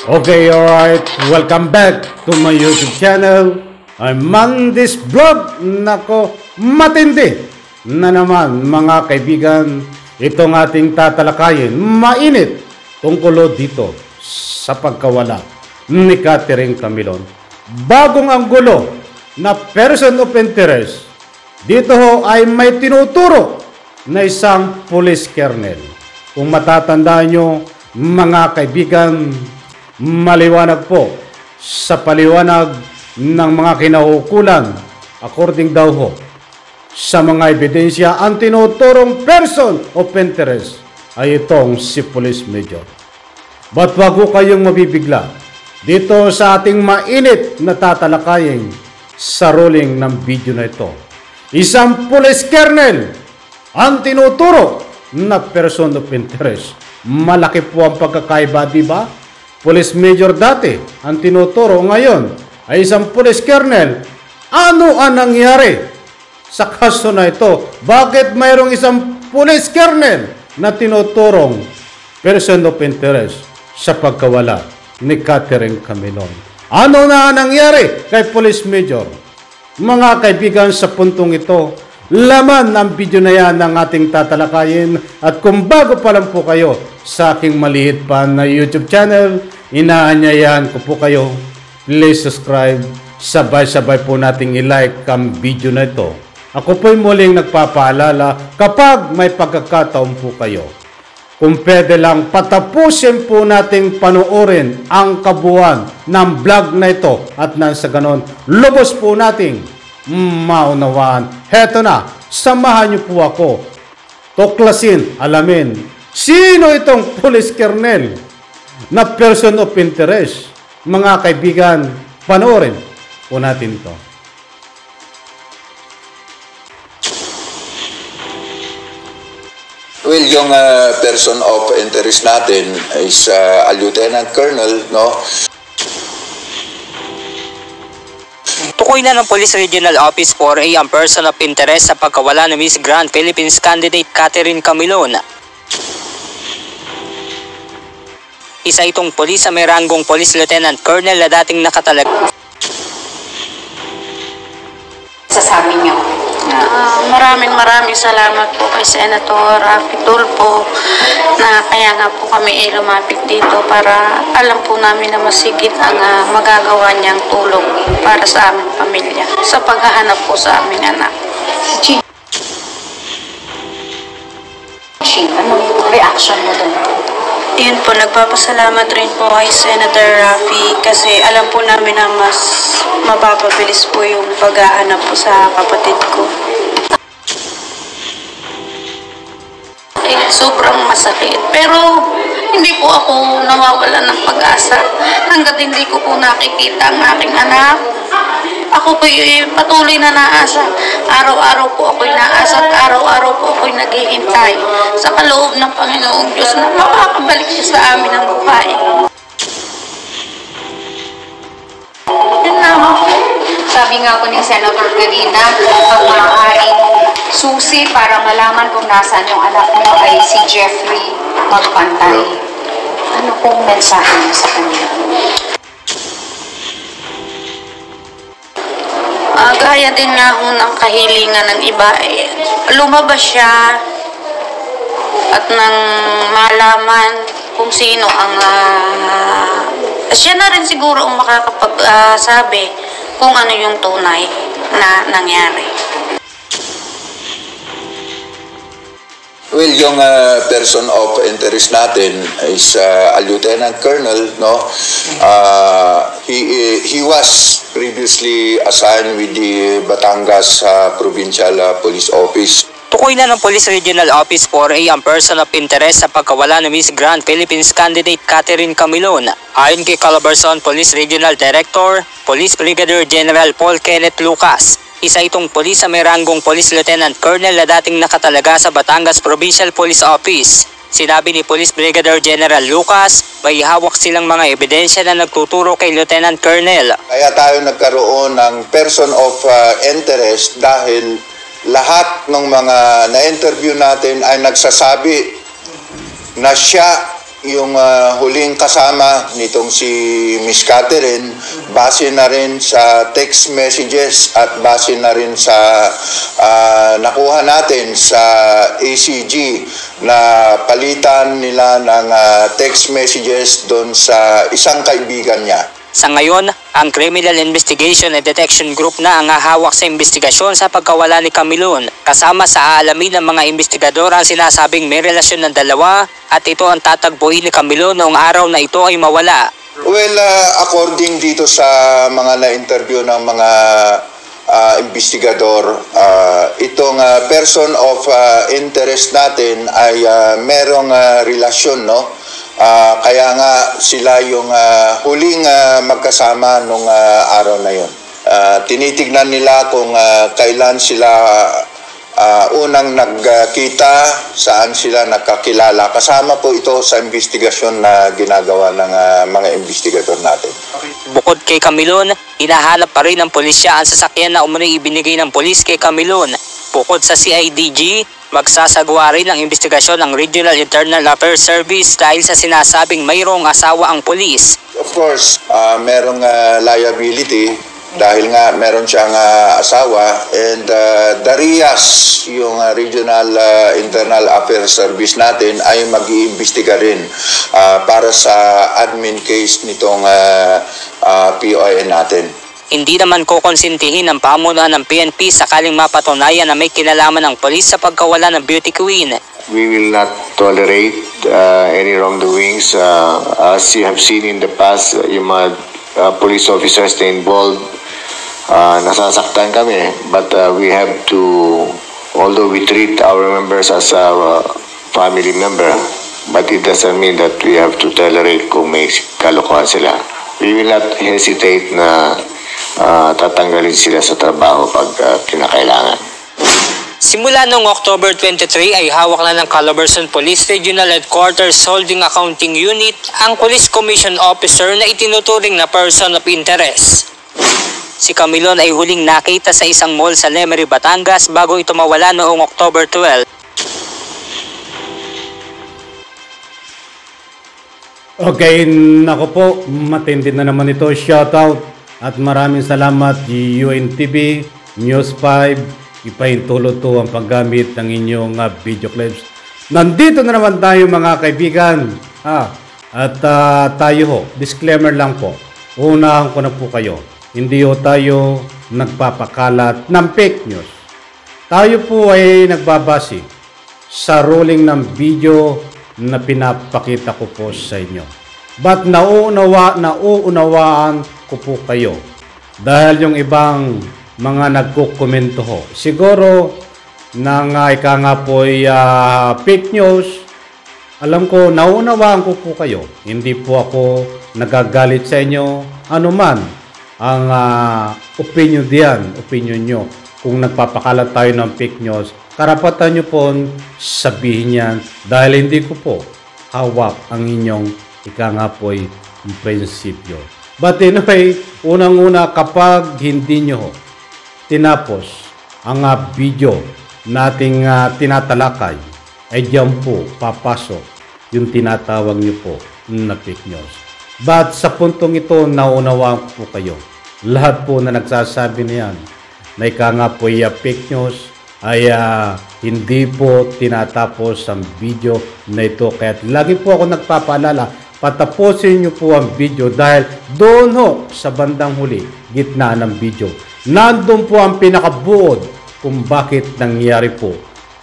Okay, alright. Welcome back to my YouTube channel. I'm Mandis Vlog. Nako, matindi na naman mga kaibigan. Itong ating tatalakayin, mainit tungkol dito sa pagkawala ni Catherine Camilon. Bagong anggulo na person of interest. Dito ho ay may tinuturo na isang police colonel. Kung matatandaan nyo mga kaibigan, maliwanag po sa paliwanag ng mga kinahukulan according daw ho sa mga ebidensya, ang tinuturong person of interest ay itong si Police Major. Ba't wag ho kayong mabibigla dito sa ating mainit na tatalakayin sa ruling ng video na ito? Isang police colonel ang tinuturo na person of interest. Malaki po ang pagkakaiba, di ba? Police Major dati ang tinuturo, ngayon ay isang police colonel. Ano ang nangyari sa kaso na ito? Bakit mayroong isang police colonel na tinuturong person of interest sa pagkawala ni Catherine Camilon? Ano na nangyari kay Police Major? Mga kaibigan, sa puntong ito, laman ang video na yan ng ating tatalakayin. At kung bago pa lang po kayo sa aking maliit pa na YouTube channel, inaanyayahan ko po kayo, please subscribe. Sabay-sabay po nating i-like ang video na ito. Ako po'y muling nagpapaalala, kapag may pagkakataon po kayo, kung pwede lang patapusin po nating panoorin ang kabuuan ng vlog na ito, at nang sa ganon, lubos po nating maunawaan. Heto na, samahan niyo po ako tuklasin, alamin sino itong police colonel na person of interest. Mga kaibigan, panoorin po natin ito. Well, yung person of interest natin is a lieutenant colonel, no? Tukoy na ng Police Regional Office 4A ang person of interest sa pagkawala ng Miss Grand Philippines candidate Catherine Camilon. Isa itong pulis sa may ranggong Police Lieutenant Colonel na dating nakatalag. Sasabi niyo? Maraming salamat po kay Senator Rafi Tulfo na kaya nga po kami lumapit dito para alam po namin na masigit ang magagawa niyang tulong para sa aming pamilya sa paghahanap po sa aming anak. Anong reaction mo doon? Yun po, nagpapasalamat rin po kay Senator Rafi kasi alam po namin na mas mapapabilis po yung paghahanap po sa kapatid ko. Sobrang masakit. Pero hindi po ako nawawala ng pag-asa hanggat hindi ko po nakikita ang aking anak. Ako po patuloy na naasa. Araw-araw po ako'y naasa at araw-araw po ako'y naghihintay sa kaloob ng Panginoong Diyos na makakabalik siya sa amin ng buhay. Yun naman po. Sabi nga po ni Senator kanina, ang maaaring susi para malaman kung nasaan yung anak mo ay si Jeffrey Magpantay. Ano pong mensahe niyo sa kanila? Gaya din nga ho ng kahilingan ng iba, lumabas siya at nang malaman kung sino ang siya na rin siguro ang makakapagsabi kung ano yung tunay na nangyari. Well, yung person of interest natin is a lieutenant colonel, no? He was previously assigned with the Batangas Provincial Police Office. Tukoy na ng Police Regional Office 4A ang person of interest sa pagkawala ng Miss Grand Philippines candidate Catherine Camilon. Ayon kay Calabarzon Police Regional Director, Police Brigadier General Paul Kenneth Lucas, isa itong pulis sa may ranggong Police Lieutenant Colonel na dating nakatalaga sa Batangas Provincial Police Office. Sinabi ni Police Brigadier General Lucas, may hawak silang mga ebidensya na nagtuturo kay Lieutenant Colonel. Kaya tayo nagkaroon ng person of interest dahil lahat ng mga na-interview natin ay nagsasabi na siya yung huling kasama nitong si Miss Catherine, base na rin sa text messages at base na rin sa nakuha natin sa ACG na palitan nila ng text messages doon sa isang kaibigan niya. Sa ngayon, ang Criminal Investigation and Detection Group na ang hahawak sa investigasyon sa pagkawala ni Camilon. Kasama sa aalamin ng mga investigador ang sinasabing may relasyon ng dalawa at ito ang tatagpuin ni Camilon noong araw na ito ay mawala. Well, according dito sa mga na-interview ng mga investigador, itong person of interest natin ay merong relasyon, no? Kaya nga sila yung huling magkasama nung araw na yun. Tinitignan nila kung kailan sila unang nagkita, saan sila nagkakilala. Kasama po ito sa investigasyon na ginagawa ng mga investigador natin. Bukod kay Camilon, hinahanap pa rin ng pulisya ang sasakyan na umano'y ibinigay ng pulis kay Camilon. Bukod sa CIDG, magsasagawa rin ng investigasyon ng Regional Internal Affairs Service dahil sa sinasabing mayroong asawa ang pulis. Of course, merong liability dahil nga meron siyang asawa, and the RIAS, yung Regional Internal Affairs Service natin, ay mag-iimbestiga rin para sa admin case nitong POIN natin. Hindi naman kukonsintihin ng pamunuan ng PNP sakaling mapatunayan na may kinalaman ng polis sa pagkawala ng beauty queen. We will not tolerate any wrongdoings. As you have seen in the past, yung mga police officers na involved, nasasaktan kami. But we have to, although we treat our members as a family member, but it doesn't mean that we have to tolerate kung may kalokohan sila. We will not hesitate na tatanggalin sila sa trabaho pag kinakailangan. Simula noong October 23 ay hawak na ng Calabarzon Police Regional Headquarters Holding Accounting Unit ang Police Commission Officer na itinuturing na person of interest. Si Camilon ay huling nakita sa isang mall sa Lemery, Batangas bago ito mawala noong October 12. Okay, nako po, matindi na naman ito. Shoutout at maraming salamat UNTV, News 5, ipahintulot to ang paggamit ng inyong video clips. Nandito na naman tayo mga kaibigan. At tayo ho, disclaimer lang po. Unahan ko na po kayo. Hindi ho tayo nagpapakalat ng fake news. Tayo po ay nagbabase sa ruling ng video na pinapakita ko po sa inyo. But nauunawaan ko po kayo dahil yung ibang mga nagkukomento ho, siguro na ika nga po ay fake news. Alam ko, nauunawaan ko po kayo. Hindi po ako nagagalit sa inyo. Ano man ang opinion diyan, opinion nyo. Kung nagpapakalat tayo ng fake news, karapatan nyo po sabihin yan dahil hindi ko po hawak ang inyong ika nga po ay prinsipyo. But anyway, unang-una kapag hindi nyo tinapos ang video nating tinatalakay, ay diyan po papasok yung tinatawag nyo po na fake news. But sa puntong ito, naunawaan ko po kayo. Lahat po na nagsasabi na yan, na ika nga po ay fake news, ay hindi po tinatapos ang video na ito. Kaya lagi po ako nagpapaalala, patapusin nyo po ang video dahil doon ho sa bandang huli, gitna ng video, nandun po ang pinakabuod kung bakit nangyari po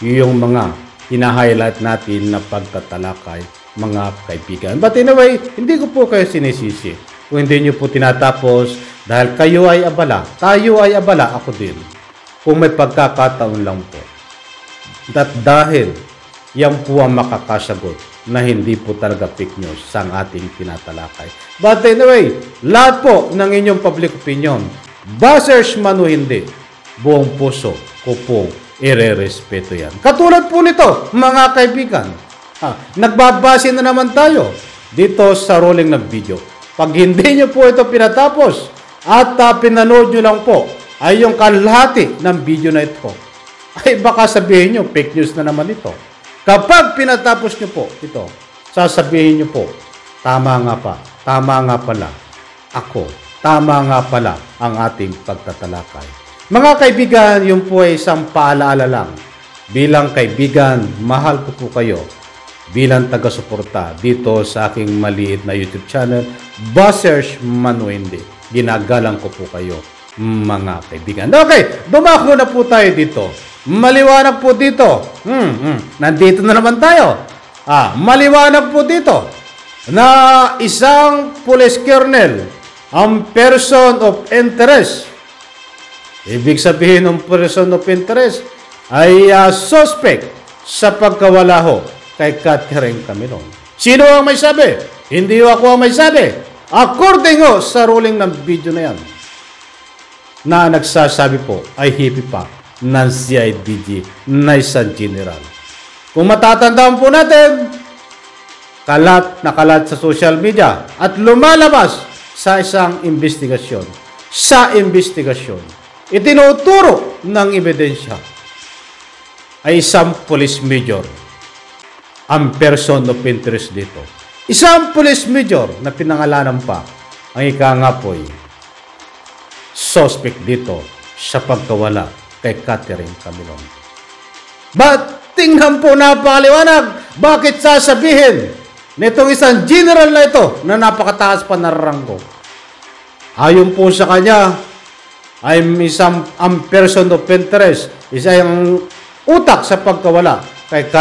yung mga hina-highlight natin na pagtatalakay mga kaibigan. But anyway, hindi ko po kayo sinisisi kung hindi nyo po tinatapos dahil kayo ay abala, tayo ay abala, ako din. Kung may pagkakataon lang po. At dahil yan po ang makakasagot na hindi po talaga fake news sa ating tinatalakay. But anyway, lahat po ng inyong public opinion, basers man o hindi, buong puso ko po ire-respeto yan. Katulad po nito, mga kaibigan, nagbabase na naman tayo dito sa rolling ng video. Pag hindi nyo po ito pinatapos at pinanood nyo lang po ay yung kalahati ng video na ito, ay baka sabihin nyo, fake news na naman ito. Kapag pinatapos nyo po ito, sasabihin nyo po, tama nga pala, tama nga pala ang ating pagtatalakay. Mga kaibigan, yun po ay isang paalaala lang. Bilang kaibigan, mahal ko po kayo bilang taga-suporta dito sa aking maliit na YouTube channel, Buzzers Manuende. Ginagalang ko po kayo, mga kaibigan. Okay, dumako na po tayo dito. Maliwanag po dito. Nandito na naman tayo. Maliwanag po dito na isang police colonel ang person of interest. Ibig sabihin ng person of interest ay suspect sa pagkawala ho kay Catherine Camilon. Sino ang may sabi? Hindi ako ang may sabi. According ho sa ruling ng video na yan, na nagsasabi po ay hippie pa ng CIDG na isang general. Kung matatandaan po natin, kalat na kalat sa social media at lumalabas sa isang investigasyon. Sa investigasyon, itinuturo ng ebidensya ay isang police major ang person of interest dito. Isang police major na pinangalanan pa ang ika nga po'y suspect dito sa pagkawala kay Catherine Camilon. But tingnan po napakaliwanag, bakit sasabihin nitong isang general na ito na napakataas pa na ranggo? Ayon po sa kanya, ay isang ang person of interest, isang utak sa pagkawala kay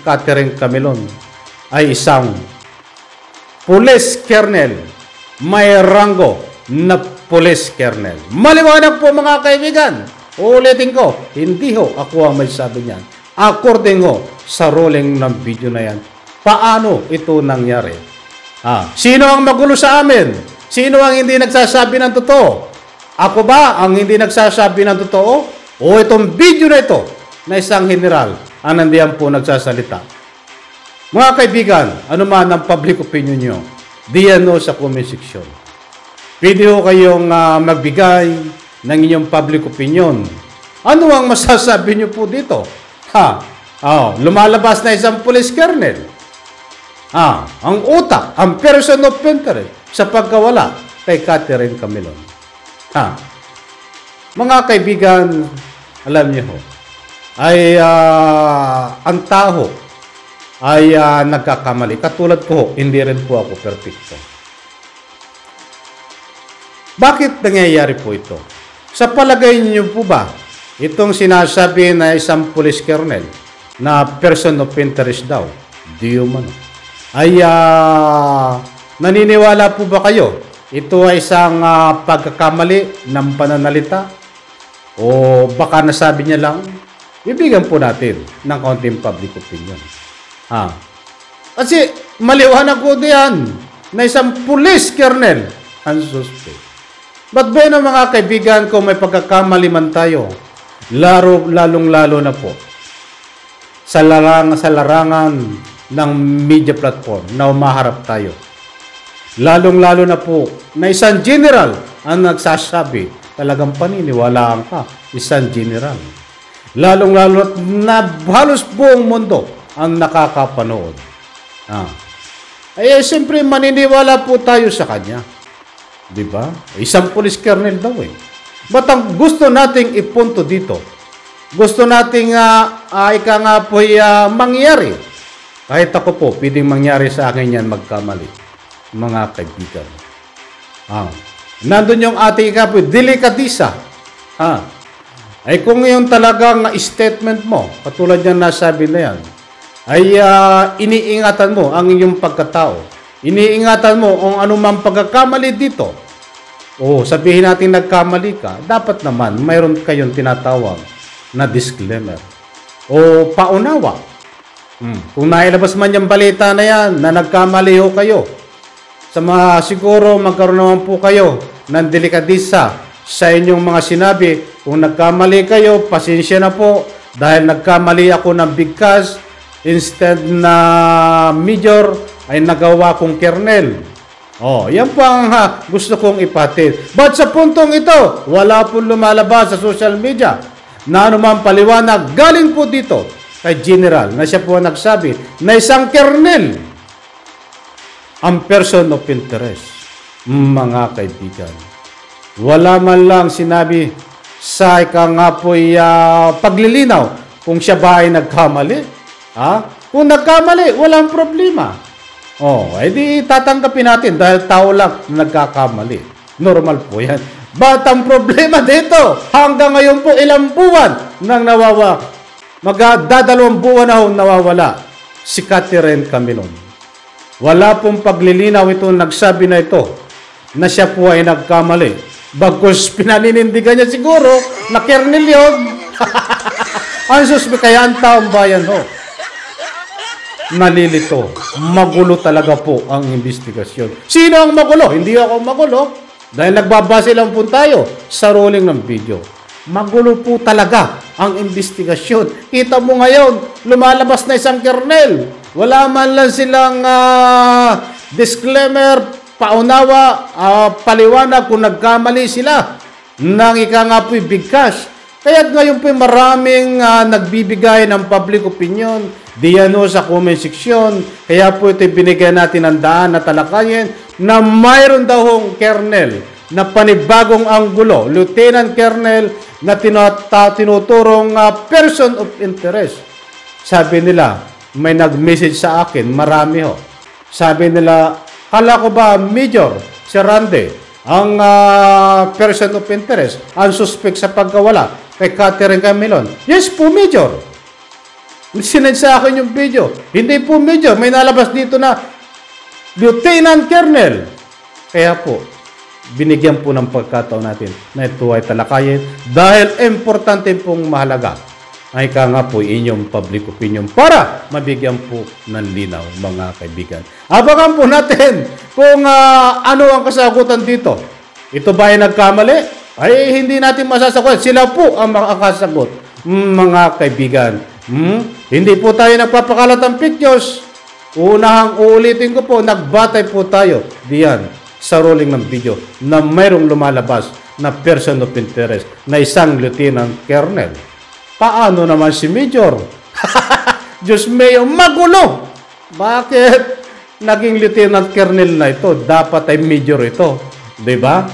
Catherine Camilon ay isang police colonel, may ranggo na police colonel. Maliwanag po mga kaibigan. Ulitin ko, hindi ho ako ang may sabi niyan. According ho sa ruling ng video na yan, paano ito nangyari? Sino ang magulo sa amin? Sino ang hindi nagsasabi ng totoo? Ako ba ang hindi nagsasabi ng totoo? O itong video na ito na isang general ang nandiyan po nagsasalita? Mga kaibigan, ano man ang public opinion nyo, diyan ho sa comment section. Pwede ho kayong magbigay ng inyong public opinion. Ano ang masasabi nyo po dito? Lumalabas na isang police colonel. Ang utak, ang person of interest sa pagkawala kay Catherine Camilon. Mga kaibigan, alam niyo ho, ay ang tao ay nagkakamali. Katulad ko, hindi rin po ako perfecto. Bakit nangyayari po ito? Sa palagay niyo po ba, itong sinasabi na isang police colonel na person of interest daw, di umano, ay naniniwala po ba kayo? Ito ay isang pagkakamali ng pananalita? O baka nasabi niya lang? Bibigyan po natin ng kaunting public opinion. Kasi maliwanag po diyan na isang police colonel ang suspect. But ba na mga kaibigan, kung may pagkakamali man tayo, lalong-lalo na po sa larangan ng media platform na umaharap tayo. Lalong-lalo na po na isang general ang nagsasabi, talagang paniniwalaan ka, isang general. Lalong-lalo na halos buong mundo ang nakakapanood. Siyempre maniniwala po tayo sa kanya. Diba? Isang police colonel daw eh. But ang gusto nating ipunto dito, gusto nating ika nga po mangyari. Kahit ako po, pwedeng mangyari sa akin yan magkamali. Mga kaibigan. Nandun yung ating ika po, delikatisa. Ay kung yung talagang statement mo, katulad yung nasabi na yan, ay iniingatan mo ang iyong pagkatao. Iniingatan mo kung anumang pagkakamali dito. O sabihin natin nagkamali ka, dapat naman mayroon kayong tinatawag na disclaimer o paunawa. Kung nailabas man yung balita na yan na nagkamali ho kayo, sa mga siguro magkaroon naman po kayo ng delikadisa sa inyong mga sinabi. Kung nagkamali kayo, pasensya na po dahil nagkamali ako ng bigkas, instead na major ay nagawa kong kernel. Yan po ang gusto kong ipatid. But sa puntong ito, wala po lumalabas sa social media na anumang paliwanag galing po dito kay General na siya po nagsabi na isang kernel ang person of interest, mga kaibigan. Wala man lang sinabi sa paglilinaw kung siya ba ay nagkamali. Kung nagkamali, walang problema. Edi tatanggapin natin dahil tao lang nagkakamali. Normal po yan. But ang problema dito, hanggang ngayon po ilang buwan nang magdadalawang buwan na nawawala si Catherine Camilon. Wala pong paglilinaw ito nagsabi na ito na siya po ay nagkamali. Bagkus pinaninindigan niya siguro na kernel yun. Ang suspect, kaya ang taong bayan nalilito. Magulo talaga po ang investigasyon. Sino ang magulo? Hindi ako magulo. Dahil nagbabase lang po tayo sa ruling ng video. Magulo po talaga ang investigasyon. Kita mo ngayon, lumalabas na isang kernel. Wala man lang silang disclaimer, paunawa, paliwanag kung nagkamali sila. Nang ika nga po'y bigkas. Kaya ngayon po'y maraming nagbibigay ng public opinion diyan sa comment section. Kaya po ito binigyan natin ng daan na talakayin na mayroon daw hong kernel na panibagong anggulo, Lieutenant Colonel na tinuturong person of interest. Sabi nila, may nag-message sa akin, marami ho. Sabi nila, kala ko ba Major, si Randy, ang person of interest, ang suspect sa pagkawala kay Catherine Camilon? Yes po, Major. Sinend sa akin yung video. Hindi po, Major, may nalabas dito na Lieutenant Colonel. Kaya po, binigyan po ng pagkataon natin na ito ay talakayin dahil importante pong mahalaga ay ka nga po inyong public opinion para mabigyan po ng linaw, mga kaibigan. Abangan po natin kung ano ang kasagutan dito. Ito ba ay nagkamali? Ay hindi natin masasagot. Sila po ang makakasagot, mga kaibigan. Hindi po tayo nagpapakalat ng pictures. Unahang uulitin ko po, nagbatay po tayo diyan sa rolling ng video na mayroong lumalabas na person of interest na isang Lieutenant Colonel. Paano naman si Major? Diyos mayo, magulo! Bakit naging Lieutenant Colonel na ito? Dapat ay Major ito. Diba?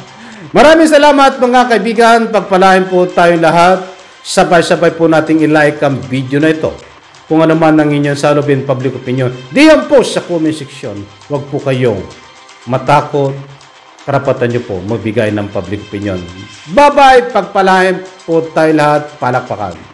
Maraming salamat mga kaibigan. Pagpalain po tayo lahat. Sabay-sabay po nating i-like ang video na ito. Kung ano man ang inyong salubin public opinion, diyan po sa comment section. Huwag po kayong matakot. Karapatan nyo po magbigay ng public opinion. Bye-bye! Pagpalain po tayo lahat. Palakpakan.